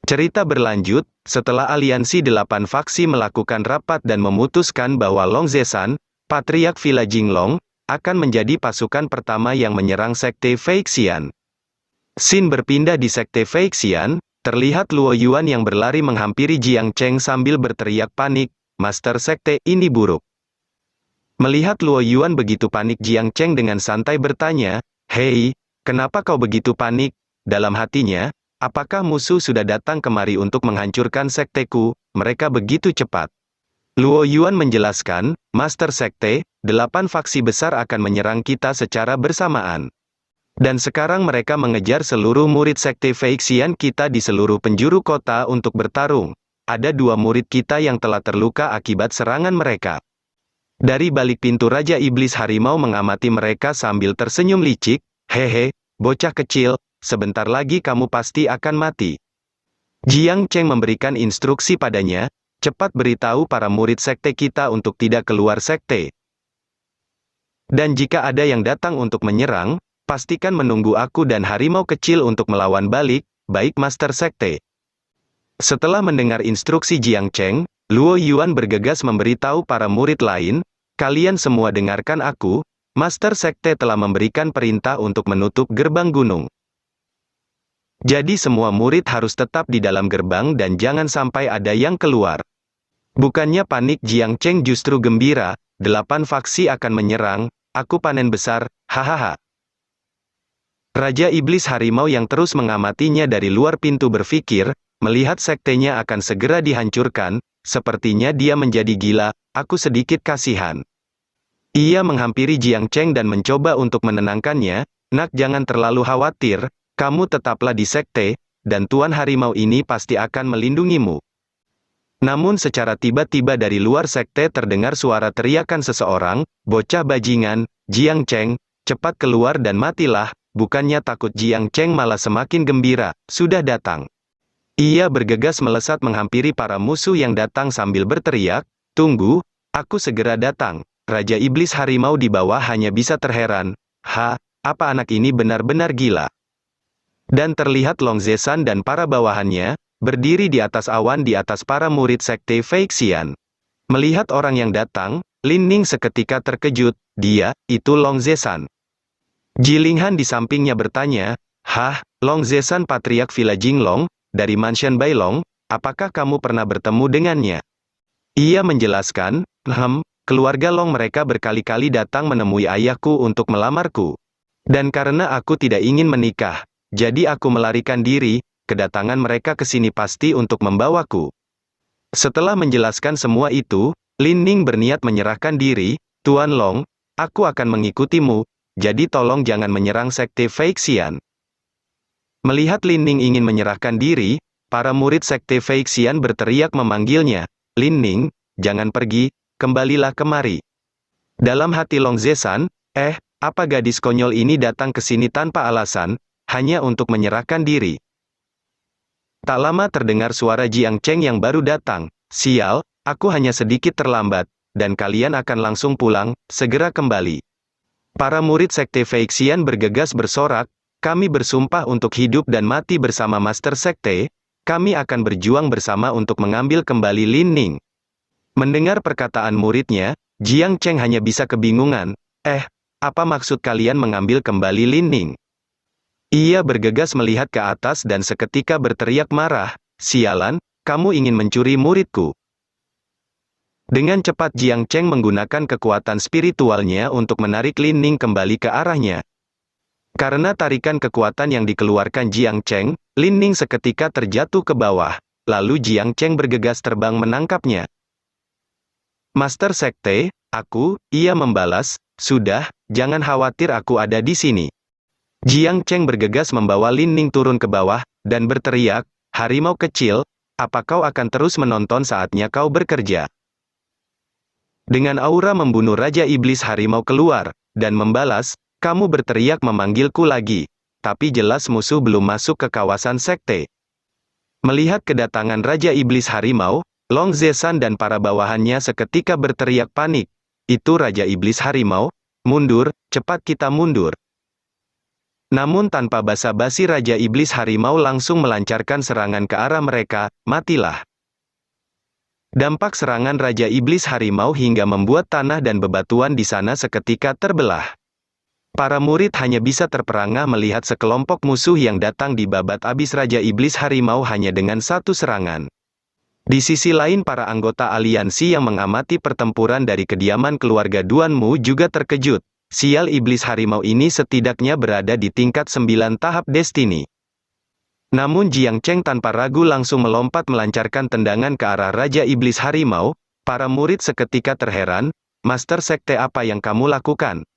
Cerita berlanjut, setelah aliansi 8 faksi melakukan rapat dan memutuskan bahwa Long Zesan, Patriark Villa Jinglong, akan menjadi pasukan pertama yang menyerang Sekte Feixian. Scene berpindah di Sekte Feixian, terlihat Luo Yuan yang berlari menghampiri Jiang Cheng sambil berteriak panik, "Master Sekte, ini buruk." Melihat Luo Yuan begitu panik, Jiang Cheng dengan santai bertanya, "Hei, kenapa kau begitu panik?" Dalam hatinya, apakah musuh sudah datang kemari untuk menghancurkan sekteku, mereka begitu cepat. Luo Yuan menjelaskan, "Master Sekte, 8 faksi besar akan menyerang kita secara bersamaan. Dan sekarang mereka mengejar seluruh murid Sekte Feixian kita di seluruh penjuru kota untuk bertarung. Ada 2 murid kita yang telah terluka akibat serangan mereka." Dari balik pintu Raja Iblis Harimau mengamati mereka sambil tersenyum licik, "Hehe, bocah kecil, sebentar lagi kamu pasti akan mati." Jiang Cheng memberikan instruksi padanya, "Cepat beritahu para murid sekte kita untuk tidak keluar sekte. Dan jika ada yang datang untuk menyerang, pastikan menunggu aku dan harimau kecil untuk melawan balik, baik Master Sekte." Setelah mendengar instruksi Jiang Cheng, Luo Yuan bergegas memberitahu para murid lain, "Kalian semua dengarkan aku, Master Sekte telah memberikan perintah untuk menutup gerbang gunung. Jadi semua murid harus tetap di dalam gerbang dan jangan sampai ada yang keluar." Bukannya panik, Jiang Cheng justru gembira, 8 faksi akan menyerang, aku panen besar, hahaha. Raja Iblis Harimau yang terus mengamatinya dari luar pintu berpikir, melihat sektenya akan segera dihancurkan, sepertinya dia menjadi gila, aku sedikit kasihan. Ia menghampiri Jiang Cheng dan mencoba untuk menenangkannya, "Nak, jangan terlalu khawatir, kamu tetaplah di sekte, dan Tuan Harimau ini pasti akan melindungimu." Namun secara tiba-tiba dari luar sekte terdengar suara teriakan seseorang, "Bocah bajingan, Jiang Cheng, cepat keluar dan matilah." Bukannya takut, Jiang Cheng malah semakin gembira, "Sudah datang." Ia bergegas melesat menghampiri para musuh yang datang sambil berteriak, "Tunggu, aku segera datang." Raja Iblis Harimau di bawah hanya bisa terheran, apa anak ini benar-benar gila?" Dan terlihat Long Zesan dan para bawahannya, berdiri di atas awan di atas para murid Sekte Feixian. Melihat orang yang datang, Lin Ning seketika terkejut, itu Long Zesan. Jilinghan di sampingnya bertanya, Long Zesan, Patriark Villa Jinglong, dari Mansion Bailong, apakah kamu pernah bertemu dengannya?" Ia menjelaskan, keluarga Long mereka berkali-kali datang menemui ayahku untuk melamarku. Dan karena aku tidak ingin menikah, jadi aku melarikan diri, kedatangan mereka ke sini pasti untuk membawaku." Setelah menjelaskan semua itu, Lin Ning berniat menyerahkan diri, "Tuan Long, aku akan mengikutimu, jadi tolong jangan menyerang Sekte Feixian." Melihat Lin Ning ingin menyerahkan diri, para murid Sekte Feixian berteriak memanggilnya, "Lin Ning, jangan pergi, kembalilah kemari." Dalam hati Long Zesan, apa gadis konyol ini datang ke sini tanpa alasan, hanya untuk menyerahkan diri. Tak lama terdengar suara Jiang Cheng yang baru datang, "Sial, aku hanya sedikit terlambat, dan kalian akan langsung pulang, segera kembali." Para murid Sekte Feixian bergegas bersorak, "Kami bersumpah untuk hidup dan mati bersama Master Sekte, kami akan berjuang bersama untuk mengambil kembali Lin Ning." Mendengar perkataan muridnya, Jiang Cheng hanya bisa kebingungan, apa maksud kalian mengambil kembali Lin Ning?" Ia bergegas melihat ke atas dan seketika berteriak marah, "Sialan, kamu ingin mencuri muridku." Dengan cepat Jiang Cheng menggunakan kekuatan spiritualnya untuk menarik Lin Ning kembali ke arahnya. Karena tarikan kekuatan yang dikeluarkan Jiang Cheng, Lin Ning seketika terjatuh ke bawah, lalu Jiang Cheng bergegas terbang menangkapnya. "Master Sekte, ia membalas, sudah, jangan khawatir, aku ada di sini." Jiang Cheng bergegas membawa Lin Ning turun ke bawah, dan berteriak, "Harimau kecil, apa kau akan terus menonton saatnya kau bekerja?" Dengan aura membunuh Raja Iblis Harimau keluar, dan membalas, "Kamu berteriak memanggilku lagi, tapi jelas musuh belum masuk ke kawasan sekte." Melihat kedatangan Raja Iblis Harimau, Long Zesan dan para bawahannya seketika berteriak panik, "Itu Raja Iblis Harimau, mundur, cepat kita mundur." Namun tanpa basa-basi Raja Iblis Harimau langsung melancarkan serangan ke arah mereka, matilah. Dampak serangan Raja Iblis Harimau hingga membuat tanah dan bebatuan di sana seketika terbelah. Para murid hanya bisa terperangah melihat sekelompok musuh yang datang di babat abis Raja Iblis Harimau hanya dengan satu serangan. Di sisi lain para anggota aliansi yang mengamati pertempuran dari kediaman keluarga Duanmu juga terkejut. Sial Iblis Harimau ini setidaknya berada di tingkat 9 tahap Destiny. Namun Jiang Cheng tanpa ragu langsung melompat melancarkan tendangan ke arah Raja Iblis Harimau. Para murid seketika terheran, Master Sekte apa yang kamu lakukan?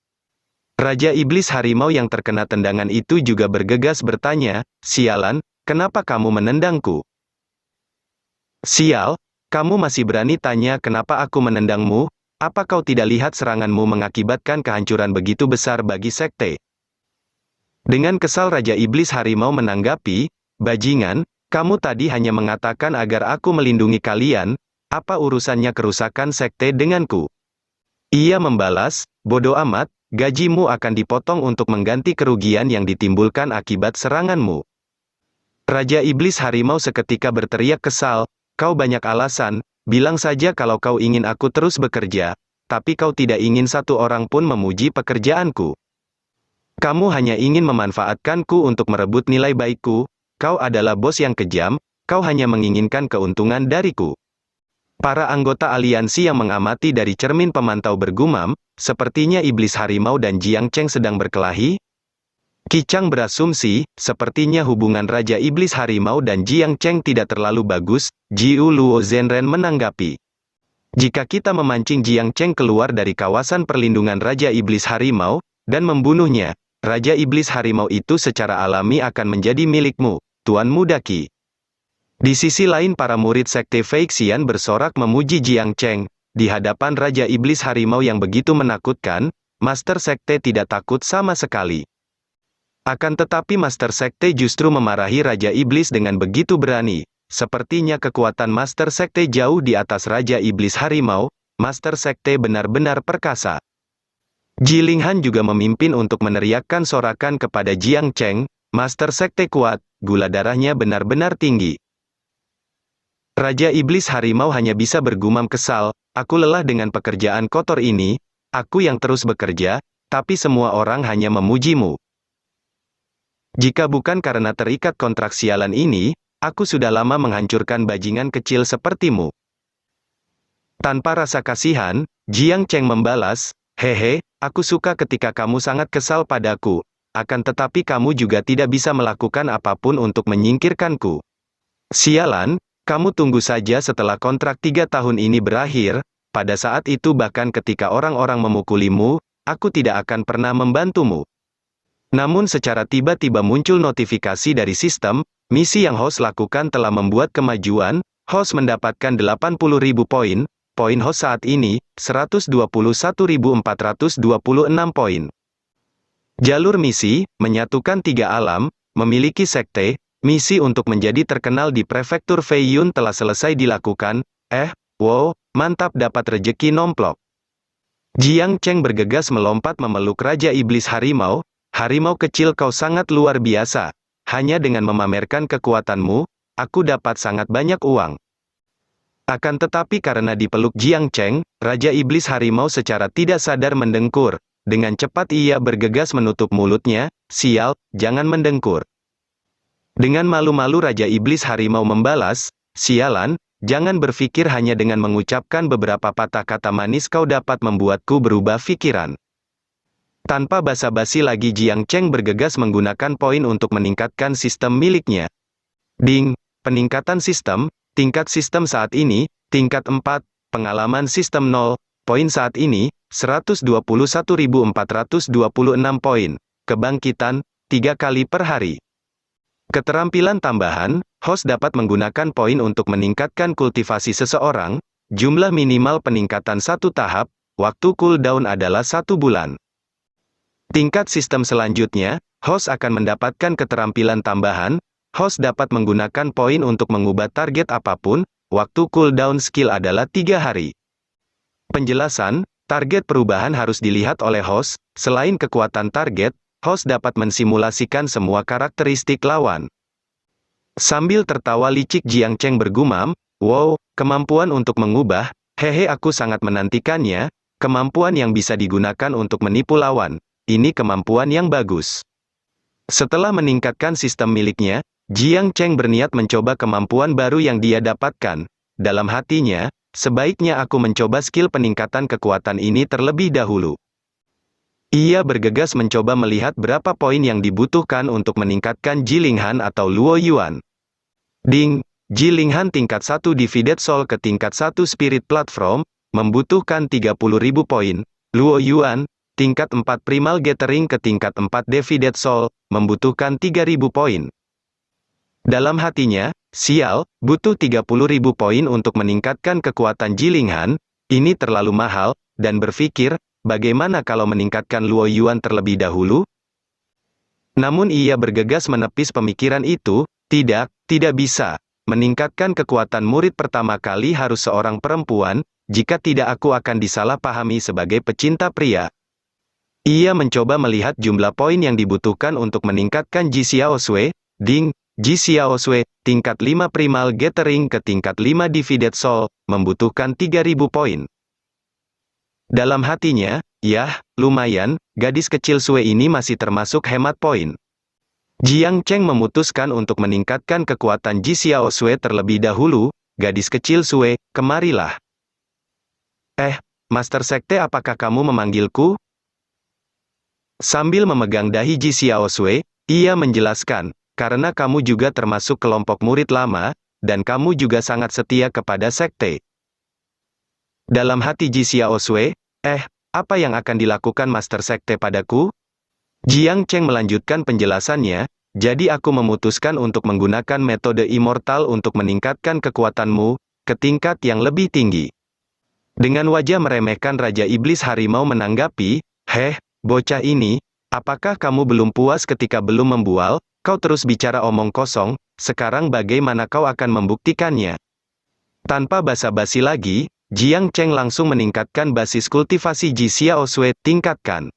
Raja Iblis Harimau yang terkena tendangan itu juga bergegas bertanya, sialan, kenapa kamu menendangku? Sial, kamu masih berani tanya kenapa aku menendangmu? Apa kau tidak lihat seranganmu mengakibatkan kehancuran begitu besar bagi sekte? Dengan kesal Raja Iblis Harimau menanggapi, bajingan, kamu tadi hanya mengatakan agar aku melindungi kalian, apa urusannya kerusakan sekte denganku? Ia membalas, bodoh amat, gajimu akan dipotong untuk mengganti kerugian yang ditimbulkan akibat seranganmu. Raja Iblis Harimau seketika berteriak kesal, kau banyak alasan, bilang saja kalau kau ingin aku terus bekerja, tapi kau tidak ingin satu orang pun memuji pekerjaanku. Kamu hanya ingin memanfaatkanku untuk merebut nilai baikku, kau adalah bos yang kejam, kau hanya menginginkan keuntungan dariku. Para anggota aliansi yang mengamati dari cermin pemantau bergumam, sepertinya Iblis Harimau dan Jiang Cheng sedang berkelahi. Qi Chang berasumsi, sepertinya hubungan Raja Iblis Harimau dan Jiang Cheng tidak terlalu bagus. Jiu Luo Zhenren menanggapi. Jika kita memancing Jiang Cheng keluar dari kawasan perlindungan Raja Iblis Harimau, dan membunuhnya, Raja Iblis Harimau itu secara alami akan menjadi milikmu, Tuan Muda Qi. Di sisi lain para murid Sekte Feixian bersorak memuji Jiang Cheng. Di hadapan Raja Iblis Harimau yang begitu menakutkan, Master Sekte tidak takut sama sekali. Akan tetapi Master Sekte justru memarahi Raja Iblis dengan begitu berani. Sepertinya kekuatan Master Sekte jauh di atas Raja Iblis Harimau. Master Sekte benar-benar perkasa. Ji Linghan juga memimpin untuk meneriakkan sorakan kepada Jiang Cheng. Master Sekte kuat, gula darahnya benar-benar tinggi. Raja Iblis Harimau hanya bisa bergumam kesal, aku lelah dengan pekerjaan kotor ini, aku yang terus bekerja, tapi semua orang hanya memujimu. Jika bukan karena terikat kontrak sialan ini, aku sudah lama menghancurkan bajingan kecil sepertimu. Tanpa rasa kasihan, Jiang Cheng membalas, hehe, aku suka ketika kamu sangat kesal padaku, akan tetapi kamu juga tidak bisa melakukan apapun untuk menyingkirkanku. Sialan, kamu tunggu saja setelah kontrak 3 tahun ini berakhir, pada saat itu bahkan ketika orang-orang memukulimu, aku tidak akan pernah membantumu. Namun secara tiba-tiba muncul notifikasi dari sistem, misi yang host lakukan telah membuat kemajuan, host mendapatkan 80.000 poin, poin host saat ini, 121.426 poin. Jalur misi, menyatukan 3 alam, memiliki sekte, misi untuk menjadi terkenal di prefektur Feiyun telah selesai dilakukan, wow, mantap dapat rejeki nomplok. Jiang Cheng bergegas melompat memeluk Raja Iblis Harimau, harimau kecil kau sangat luar biasa, hanya dengan memamerkan kekuatanmu, aku dapat sangat banyak uang. Akan tetapi karena dipeluk Jiang Cheng, Raja Iblis Harimau secara tidak sadar mendengkur, dengan cepat ia bergegas menutup mulutnya, sial, jangan mendengkur. Dengan malu-malu Raja Iblis Harimau membalas, sialan, jangan berpikir hanya dengan mengucapkan beberapa patah kata manis kau dapat membuatku berubah pikiran. Tanpa basa-basi lagi Jiang Cheng bergegas menggunakan poin untuk meningkatkan sistem miliknya. Ding, peningkatan sistem, tingkat sistem saat ini, tingkat 4, pengalaman sistem 0, poin saat ini, 121.426 poin, kebangkitan, 3 kali per hari. Keterampilan tambahan, host dapat menggunakan poin untuk meningkatkan kultivasi seseorang, jumlah minimal peningkatan 1 tahap, waktu cooldown adalah 1 bulan. Tingkat sistem selanjutnya, host akan mendapatkan keterampilan tambahan, host dapat menggunakan poin untuk mengubah target apapun, waktu cooldown skill adalah 3 hari. Penjelasan, target perubahan harus dilihat oleh host, selain kekuatan target, host dapat mensimulasikan semua karakteristik lawan. Sambil tertawa licik Jiang Cheng bergumam, wow, kemampuan untuk mengubah, hehe aku sangat menantikannya, kemampuan yang bisa digunakan untuk menipu lawan, ini kemampuan yang bagus. Setelah meningkatkan sistem miliknya, Jiang Cheng berniat mencoba kemampuan baru yang dia dapatkan. Dalam hatinya, sebaiknya aku mencoba skill peningkatan kekuatan ini terlebih dahulu. Ia bergegas mencoba melihat berapa poin yang dibutuhkan untuk meningkatkan Jilinghan atau Luo Yuan. Ding, Jilinghan tingkat 1 Divided Soul ke tingkat 1 Spirit Platform, membutuhkan 30.000 poin. Luo Yuan, tingkat 4 Primal Gathering ke tingkat 4 Divided Soul, membutuhkan 3.000 poin. Dalam hatinya, sial, butuh 30.000 poin untuk meningkatkan kekuatan Jilinghan, ini terlalu mahal, dan berpikir, bagaimana kalau meningkatkan Luo Yuan terlebih dahulu? Namun ia bergegas menepis pemikiran itu, tidak bisa. Meningkatkan kekuatan murid pertama kali harus seorang perempuan, jika tidak aku akan disalahpahami sebagai pecinta pria. Ia mencoba melihat jumlah poin yang dibutuhkan untuk meningkatkan Ji Xiaosui, Ding, Ji Xiaosui, tingkat 5 Primal Gathering ke tingkat 5 Divided Soul, membutuhkan 3.000 poin. Dalam hatinya, yah, lumayan, gadis kecil Sui ini masih termasuk hemat poin. Jiang Cheng memutuskan untuk meningkatkan kekuatan Ji Xiaosui terlebih dahulu, gadis kecil Sui, kemarilah. Master Sekte apakah kamu memanggilku? Sambil memegang dahi Ji Xiaosui, ia menjelaskan, karena kamu juga termasuk kelompok murid lama, dan kamu juga sangat setia kepada Sekte. Dalam hati Ji Xiaosui, apa yang akan dilakukan Master Sekte padaku? Jiang Cheng melanjutkan penjelasannya, jadi aku memutuskan untuk menggunakan metode immortal untuk meningkatkan kekuatanmu, ke tingkat yang lebih tinggi. Dengan wajah meremehkan Raja Iblis Harimau menanggapi, bocah ini, apakah kamu belum puas ketika belum membual, kau terus bicara omong kosong, sekarang bagaimana kau akan membuktikannya? Tanpa basa-basi lagi, Jiang Cheng langsung meningkatkan basis kultivasi Ji Xiaosui, tingkatkan.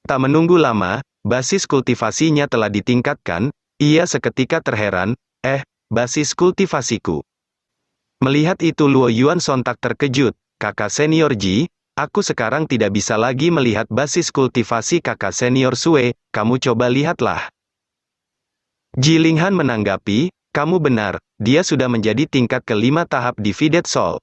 Tak menunggu lama, basis kultivasinya telah ditingkatkan, ia seketika terheran, basis kultivasiku. Melihat itu Luo Yuan sontak terkejut, kakak senior Ji, aku sekarang tidak bisa lagi melihat basis kultivasi kakak senior Sui, kamu coba lihatlah. Jilinghan menanggapi, kamu benar, dia sudah menjadi tingkat kelima tahap Divided Soul.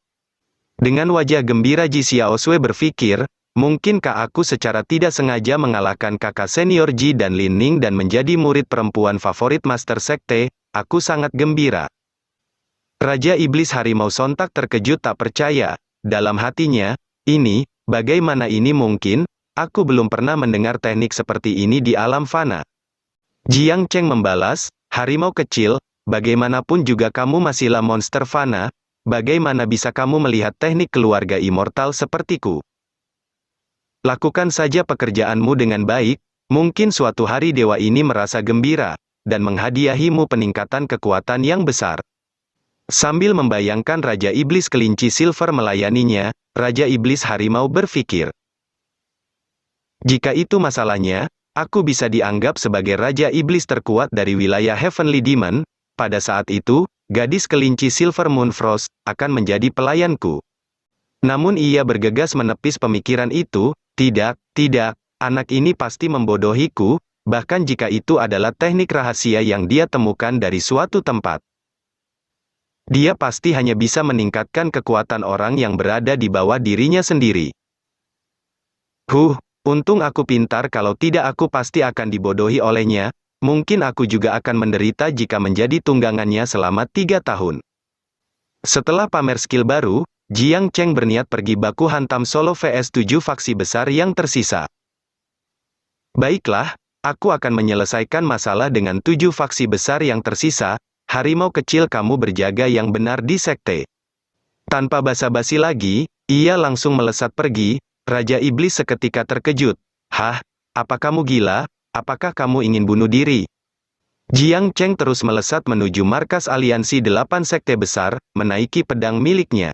Dengan wajah gembira Ji Xiaosui berpikir, mungkinkah aku secara tidak sengaja mengalahkan kakak senior Ji dan Lin Ning dan menjadi murid perempuan favorit Master Sekte, aku sangat gembira. Raja Iblis Harimau sontak terkejut tak percaya, dalam hatinya, bagaimana ini mungkin, aku belum pernah mendengar teknik seperti ini di alam fana. Jiang Cheng membalas, harimau kecil, bagaimanapun juga kamu masihlah monster fana, bagaimana bisa kamu melihat teknik keluarga immortal sepertiku? Lakukan saja pekerjaanmu dengan baik, mungkin suatu hari dewa ini merasa gembira, dan menghadiahimu peningkatan kekuatan yang besar. Sambil membayangkan Raja Iblis Kelinci Silver melayaninya, Raja Iblis Harimau berpikir. Jika itu masalahnya, aku bisa dianggap sebagai Raja Iblis terkuat dari wilayah Heavenly Demon, pada saat itu, gadis kelinci Silver Moon Frost, akan menjadi pelayanku. Namun ia bergegas menepis pemikiran itu, tidak, anak ini pasti membodohiku, bahkan jika itu adalah teknik rahasia yang dia temukan dari suatu tempat. Dia pasti hanya bisa meningkatkan kekuatan orang yang berada di bawah dirinya sendiri. Untung aku pintar kalau tidak aku pasti akan dibodohi olehnya, mungkin aku juga akan menderita jika menjadi tunggangannya selama 3 tahun. Setelah pamer skill baru, Jiang Cheng berniat pergi baku hantam solo vs 7 faksi besar yang tersisa. Baiklah, aku akan menyelesaikan masalah dengan 7 faksi besar yang tersisa, harimau kecil kamu berjaga yang benar di sekte. Tanpa basa-basi lagi, ia langsung melesat pergi, Raja Iblis seketika terkejut. Apa kamu gila? Apakah kamu ingin bunuh diri? Jiang Cheng terus melesat menuju markas aliansi 8 sekte besar, menaiki pedang miliknya.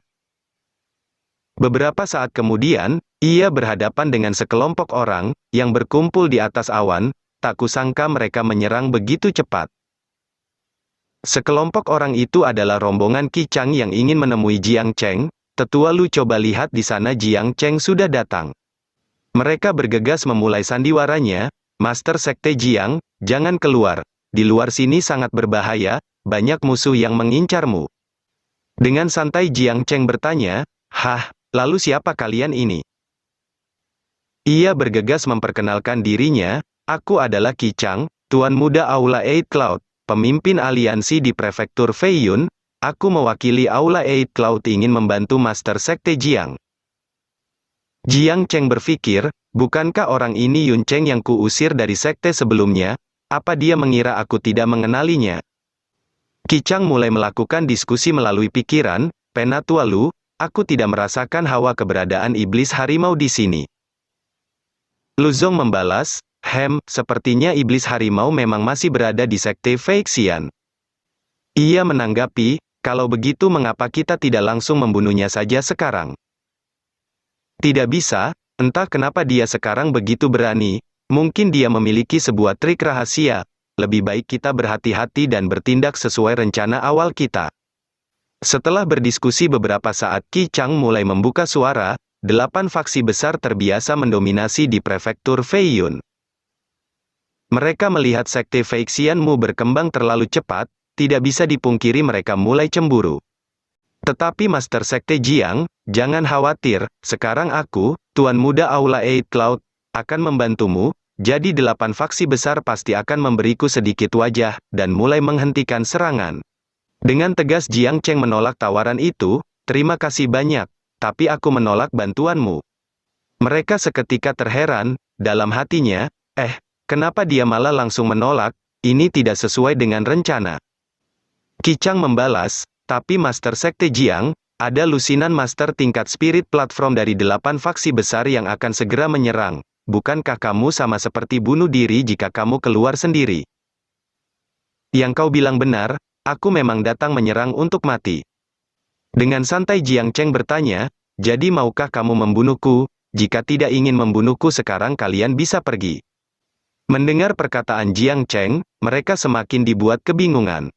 Beberapa saat kemudian, ia berhadapan dengan sekelompok orang, yang berkumpul di atas awan, tak kusangka mereka menyerang begitu cepat. Sekelompok orang itu adalah rombongan Qi Chang yang ingin menemui Jiang Cheng. Tetua Lu, coba lihat di sana, Jiang Cheng sudah datang. Mereka bergegas memulai sandiwaranya, Master Sekte Jiang, jangan keluar. Di luar sini sangat berbahaya, banyak musuh yang mengincarmu. Dengan santai Jiang Cheng bertanya, hah, lalu siapa kalian ini? Ia bergegas memperkenalkan dirinya, aku adalah Qi Chang, Tuan Muda Aula Eight Cloud, pemimpin aliansi di prefektur Feiyun. Aku mewakili Aula Eight Cloud ingin membantu Master Sekte Jiang. Jiang Cheng berpikir, bukankah orang ini Yun Cheng yang kuusir dari sekte sebelumnya? Apa dia mengira aku tidak mengenalinya? Qi Chang mulai melakukan diskusi melalui pikiran, Penatua Lu, aku tidak merasakan hawa keberadaan iblis harimau di sini. Lu Zong membalas, sepertinya iblis harimau memang masih berada di sekte Feixian. Ia menanggapi, kalau begitu mengapa kita tidak langsung membunuhnya saja sekarang? Tidak bisa, entah kenapa dia sekarang begitu berani, mungkin dia memiliki sebuah trik rahasia. Lebih baik kita berhati-hati dan bertindak sesuai rencana awal kita. Setelah berdiskusi beberapa saat, Qi Chang mulai membuka suara, 8 faksi besar terbiasa mendominasi di prefektur Feiyun. Mereka melihat sekte Feixian Mu berkembang terlalu cepat, tidak bisa dipungkiri mereka mulai cemburu. Tetapi Master Sekte Jiang, jangan khawatir, sekarang aku, Tuan Muda Aula Eight Cloud, akan membantumu, jadi 8 faksi besar pasti akan memberiku sedikit wajah, dan mulai menghentikan serangan. Dengan tegas Jiang Cheng menolak tawaran itu, terima kasih banyak, tapi aku menolak bantuanmu. Mereka seketika terheran, dalam hatinya, kenapa dia malah langsung menolak, ini tidak sesuai dengan rencana. Qi Chang membalas, tapi Master Sekte Jiang, ada lusinan Master tingkat spirit platform dari 8 faksi besar yang akan segera menyerang. Bukankah kamu sama seperti bunuh diri jika kamu keluar sendiri? Yang kau bilang benar, aku memang datang menyerang untuk mati. Dengan santai Jiang Cheng bertanya, jadi maukah kamu membunuhku? Jika tidak ingin membunuhku sekarang kalian bisa pergi. Mendengar perkataan Jiang Cheng, mereka semakin dibuat kebingungan.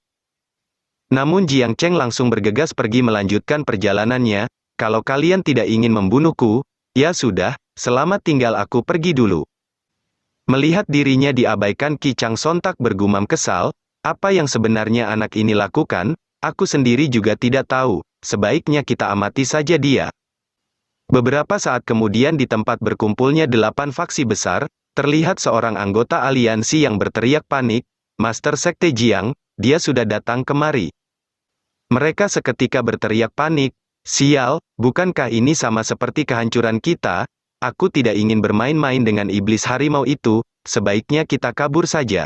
Namun Jiang Cheng langsung bergegas pergi melanjutkan perjalanannya, kalau kalian tidak ingin membunuhku, ya sudah, selamat tinggal aku pergi dulu. Melihat dirinya diabaikan, Qi Chang sontak bergumam kesal, apa yang sebenarnya anak ini lakukan, aku sendiri juga tidak tahu, sebaiknya kita amati saja dia. Beberapa saat kemudian di tempat berkumpulnya 8 faksi besar, terlihat seorang anggota aliansi yang berteriak panik, Master Sekte Jiang, dia sudah datang kemari. Mereka seketika berteriak panik, sial, bukankah ini sama seperti kehancuran kita? Aku tidak ingin bermain-main dengan iblis harimau itu, sebaiknya kita kabur saja.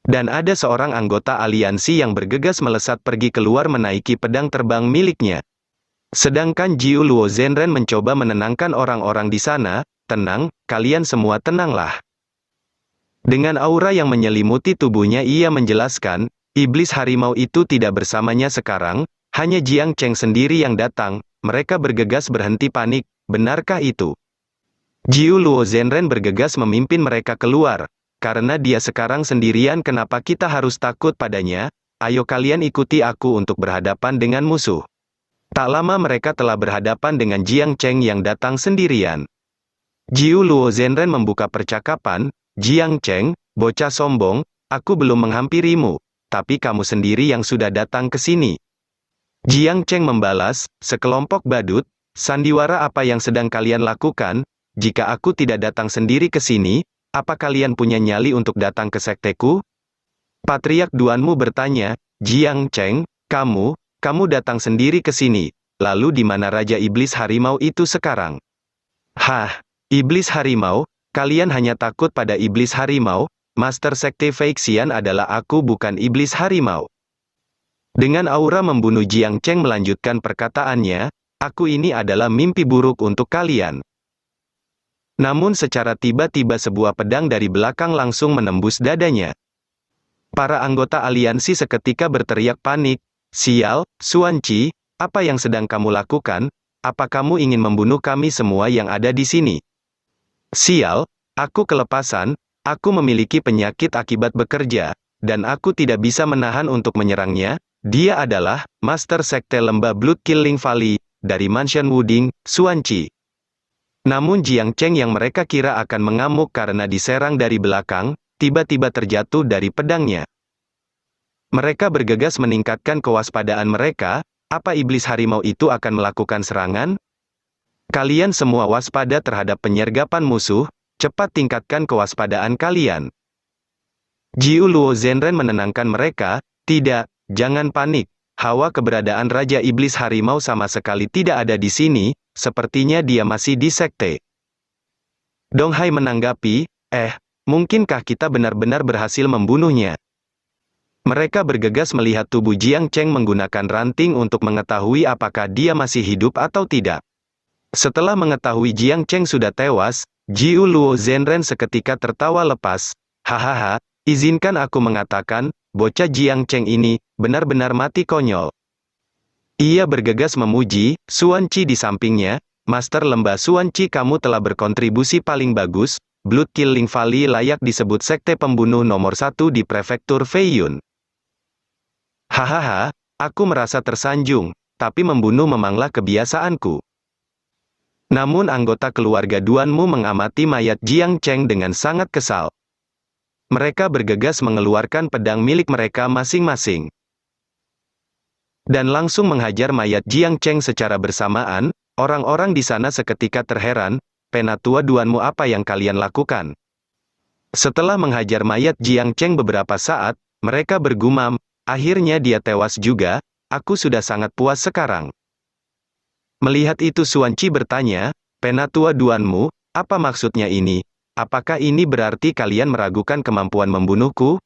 Dan ada seorang anggota aliansi yang bergegas melesat pergi keluar menaiki pedang terbang miliknya. Sedangkan Jiu Luo Zhenren mencoba menenangkan orang-orang di sana, tenang, kalian semua tenanglah. Dengan aura yang menyelimuti tubuhnya ia menjelaskan, iblis harimau itu tidak bersamanya sekarang, hanya Jiang Cheng sendiri yang datang, mereka bergegas berhenti panik, benarkah itu? Jiu Luo Zhenren bergegas memimpin mereka keluar, karena dia sekarang sendirian kenapa kita harus takut padanya, ayo kalian ikuti aku untuk berhadapan dengan musuh. Tak lama mereka telah berhadapan dengan Jiang Cheng yang datang sendirian. Jiu Luo Zhenren membuka percakapan, Jiang Cheng, bocah sombong, aku belum menghampirimu, tapi kamu sendiri yang sudah datang ke sini. Jiang Cheng membalas, sekelompok badut, sandiwara apa yang sedang kalian lakukan? Jika aku tidak datang sendiri ke sini, apa kalian punya nyali untuk datang ke sekteku? Patriark Duanmu bertanya, Jiang Cheng, kamu datang sendiri ke sini, lalu di mana Raja Iblis Harimau itu sekarang? Iblis Harimau? Kalian hanya takut pada Iblis Harimau? Master Sekte Feixian adalah aku, bukan Iblis Harimau. Dengan aura membunuh Jiang Cheng melanjutkan perkataannya, aku ini adalah mimpi buruk untuk kalian. Namun secara tiba-tiba sebuah pedang dari belakang langsung menembus dadanya. Para anggota aliansi seketika berteriak panik, sial, Xuan Qi, apa yang sedang kamu lakukan? apa kamu ingin membunuh kami semua yang ada di sini? Sial, aku kelepasan, aku memiliki penyakit akibat bekerja, dan aku tidak bisa menahan untuk menyerangnya. Dia adalah Master Sekte Lembah Blood Killing Valley, dari Mansion Wuding, Xuanqi. Namun Jiang Cheng yang mereka kira akan mengamuk karena diserang dari belakang, tiba-tiba terjatuh dari pedangnya. Mereka bergegas meningkatkan kewaspadaan mereka. Apa iblis harimau itu akan melakukan serangan? Kalian semua waspada terhadap penyergapan musuh, cepat tingkatkan kewaspadaan kalian. Jiu Luo Zhenren menenangkan mereka, tidak, jangan panik. Hawa keberadaan Raja Iblis Harimau sama sekali tidak ada di sini, sepertinya dia masih di sekte. Dong Hai menanggapi, mungkinkah kita benar-benar berhasil membunuhnya? Mereka bergegas melihat tubuh Jiang Cheng menggunakan ranting untuk mengetahui apakah dia masih hidup atau tidak. Setelah mengetahui Jiang Cheng sudah tewas, Jiu Luo Zhenren seketika tertawa lepas. Hahaha, izinkan aku mengatakan, bocah Jiang Cheng ini, benar-benar mati konyol. Ia bergegas memuji, Xuanqi di sampingnya, Master Lembah Xuanqi kamu telah berkontribusi paling bagus, Blood Killing Valley layak disebut sekte pembunuh nomor 1 di prefektur Feiyun. Hahaha, aku merasa tersanjung, tapi membunuh memanglah kebiasaanku. Namun anggota keluarga Duanmu mengamati mayat Jiang Cheng dengan sangat kesal. Mereka bergegas mengeluarkan pedang milik mereka masing-masing. Dan langsung menghajar mayat Jiang Cheng secara bersamaan, orang-orang di sana seketika terheran, Penatua Duanmu apa yang kalian lakukan? Setelah menghajar mayat Jiang Cheng beberapa saat, mereka bergumam, akhirnya dia tewas juga, aku sudah sangat puas sekarang. Melihat itu Xuanqi bertanya, Penatua Duanmu, apa maksudnya ini? Apakah ini berarti kalian meragukan kemampuan membunuhku?